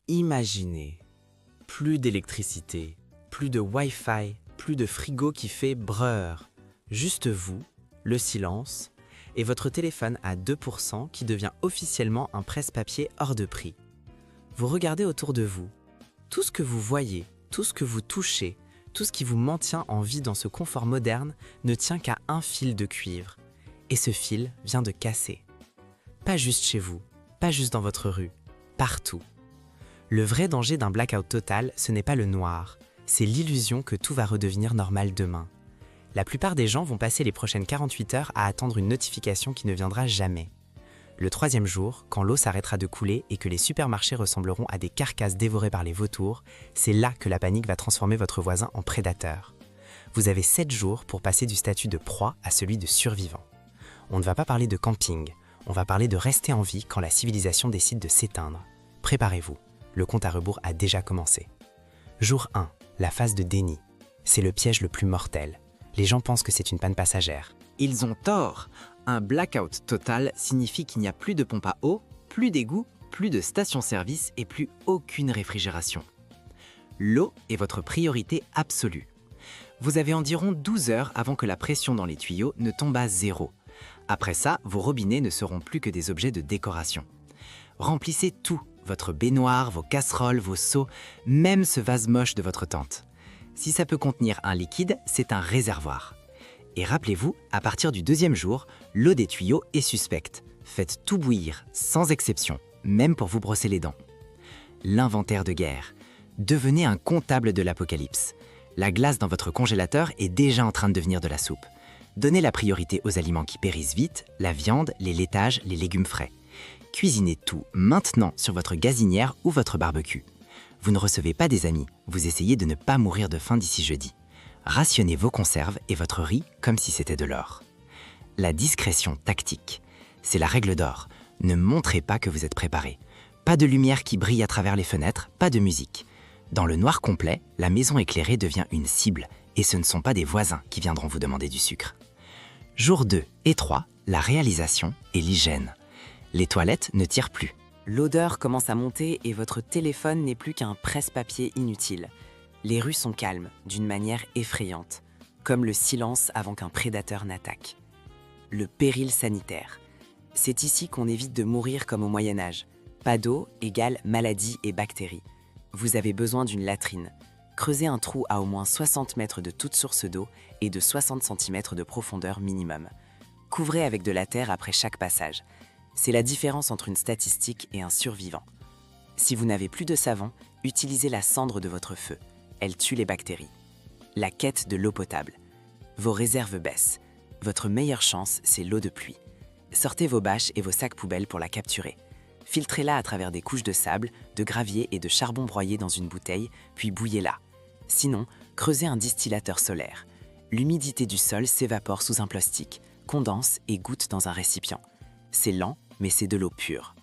Imaginez, plus d'électricité, plus de Wi-Fi, plus de frigo qui fait brrr. Juste vous, le silence, et votre téléphone à 2% qui devient officiellement un presse-papier hors de prix. Vous regardez autour de vous. Tout ce que vous voyez, tout ce que vous touchez, tout ce qui vous maintient en vie dans ce confort moderne ne tient qu'à un fil de cuivre. Et ce fil vient de casser. Pas juste chez vous, pas juste dans votre rue, partout. Le vrai danger d'un blackout total, ce n'est pas le noir, c'est l'illusion que tout va redevenir normal demain. La plupart des gens vont passer les prochaines 48 heures à attendre une notification qui ne viendra jamais. Le troisième jour, quand l'eau s'arrêtera de couler et que les supermarchés ressembleront à des carcasses dévorées par les vautours, c'est là que la panique va transformer votre voisin en prédateur. Vous avez 7 jours pour passer du statut de proie à celui de survivant. On ne va pas parler de camping, on va parler de rester en vie quand la civilisation décide de s'éteindre. Préparez-vous, le compte à rebours a déjà commencé. Jour 1, la phase de déni. C'est le piège le plus mortel. Les gens pensent que c'est une panne passagère. Ils ont tort. Un blackout total signifie qu'il n'y a plus de pompe à eau, plus d'égout, plus de station-service et plus aucune réfrigération. L'eau est votre priorité absolue. Vous avez environ 12 heures avant que la pression dans les tuyaux ne tombe à zéro. Après ça, vos robinets ne seront plus que des objets de décoration. Remplissez tout, votre baignoire, vos casseroles, vos seaux, même ce vase moche de votre tente. Si ça peut contenir un liquide, c'est un réservoir. Et rappelez-vous, à partir du 2e jour, l'eau des tuyaux est suspecte. Faites tout bouillir, sans exception, même pour vous brosser les dents. L'inventaire de guerre. Devenez un comptable de l'apocalypse. La glace dans votre congélateur est déjà en train de devenir de la soupe. Donnez la priorité aux aliments qui périssent vite, la viande, les laitages, les légumes frais. Cuisinez tout maintenant sur votre gazinière ou votre barbecue. Vous ne recevez pas des amis, vous essayez de ne pas mourir de faim d'ici jeudi. Rationnez vos conserves et votre riz comme si c'était de l'or. La discrétion tactique. C'est la règle d'or. Ne montrez pas que vous êtes préparé. Pas de lumière qui brille à travers les fenêtres, pas de musique. Dans le noir complet, la maison éclairée devient une cible et ce ne sont pas des voisins qui viendront vous demander du sucre. Jour 2 et 3, la réalisation et l'hygiène. Les toilettes ne tirent plus. L'odeur commence à monter et votre téléphone n'est plus qu'un presse-papier inutile. Les rues sont calmes, d'une manière effrayante, comme le silence avant qu'un prédateur n'attaque. Le péril sanitaire. C'est ici qu'on évite de mourir comme au Moyen-Âge. Pas d'eau égale maladie et bactéries. Vous avez besoin d'une latrine. Creusez un trou à au moins 60 mètres de toute source d'eau et de 60 cm de profondeur minimum. Couvrez avec de la terre après chaque passage. C'est la différence entre une statistique et un survivant. Si vous n'avez plus de savon, utilisez la cendre de votre feu. Elle tue les bactéries. La quête de l'eau potable. Vos réserves baissent. Votre meilleure chance, c'est l'eau de pluie. Sortez vos bâches et vos sacs poubelles pour la capturer. Filtrez-la à travers des couches de sable, de gravier et de charbon broyé dans une bouteille, puis bouillez-la. Sinon, creusez un distillateur solaire. L'humidité du sol s'évapore sous un plastique, condense et goutte dans un récipient. C'est lent, mais c'est de l'eau pure.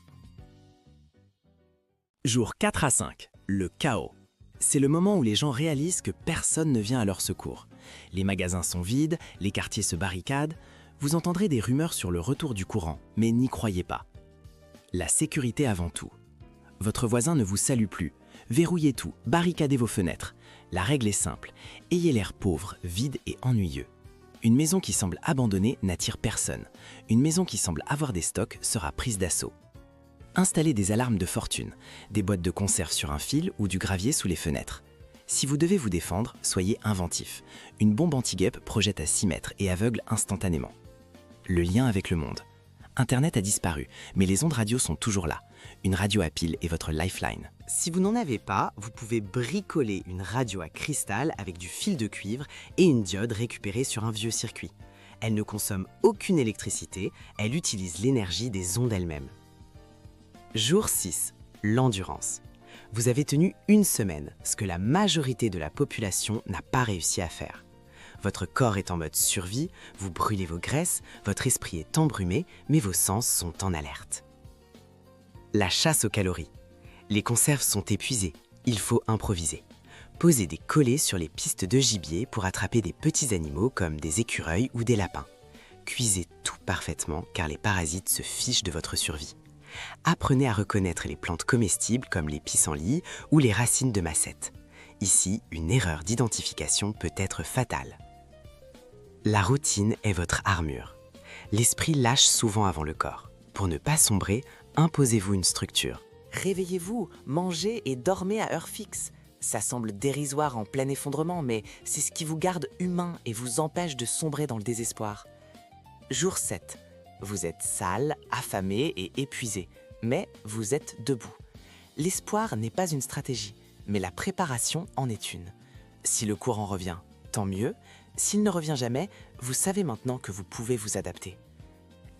Jour 4 à 5, le chaos. C'est le moment où les gens réalisent que personne ne vient à leur secours. Les magasins sont vides, les quartiers se barricadent. Vous entendrez des rumeurs sur le retour du courant, mais n'y croyez pas. La sécurité avant tout. Votre voisin ne vous salue plus. Verrouillez tout, barricadez vos fenêtres. La règle est simple, ayez l'air pauvre, vide et ennuyeux. Une maison qui semble abandonnée n'attire personne. Une maison qui semble avoir des stocks sera prise d'assaut. Installez des alarmes de fortune, des boîtes de conserve sur un fil ou du gravier sous les fenêtres. Si vous devez vous défendre, soyez inventif. Une bombe anti-guêpe projette à 6 mètres et aveugle instantanément. Le lien avec le monde. Internet a disparu, mais les ondes radio sont toujours là. Une radio à pile est votre lifeline. Si vous n'en avez pas, vous pouvez bricoler une radio à cristal avec du fil de cuivre et une diode récupérée sur un vieux circuit. Elle ne consomme aucune électricité, elle utilise l'énergie des ondes elles-mêmes. Jour 6, l'endurance. Vous avez tenu une semaine, ce que la majorité de la population n'a pas réussi à faire. Votre corps est en mode survie, vous brûlez vos graisses, votre esprit est embrumé, mais vos sens sont en alerte. La chasse aux calories. Les conserves sont épuisées, il faut improviser. Posez des collets sur les pistes de gibier pour attraper des petits animaux comme des écureuils ou des lapins. Cuisez tout parfaitement car les parasites se fichent de votre survie. Apprenez à reconnaître les plantes comestibles comme les pissenlits ou les racines de massettes. Ici, une erreur d'identification peut être fatale. La routine est votre armure. L'esprit lâche souvent avant le corps. Pour ne pas sombrer, imposez-vous une structure. Réveillez-vous, mangez et dormez à heure fixe. Ça semble dérisoire en plein effondrement, mais c'est ce qui vous garde humain et vous empêche de sombrer dans le désespoir. Jour 7. Vous êtes sale, affamé et épuisé, mais vous êtes debout. L'espoir n'est pas une stratégie, mais la préparation en est une. Si le courant revient, tant mieux. S'il ne revient jamais, vous savez maintenant que vous pouvez vous adapter.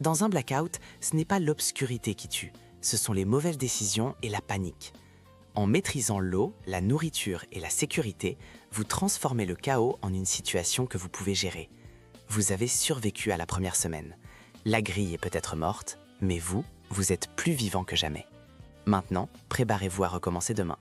Dans un blackout, ce n'est pas l'obscurité qui tue, ce sont les mauvaises décisions et la panique. En maîtrisant l'eau, la nourriture et la sécurité, vous transformez le chaos en une situation que vous pouvez gérer. Vous avez survécu à la première semaine. La grille est peut-être morte, mais vous êtes plus vivant que jamais. Maintenant, préparez-vous à recommencer demain.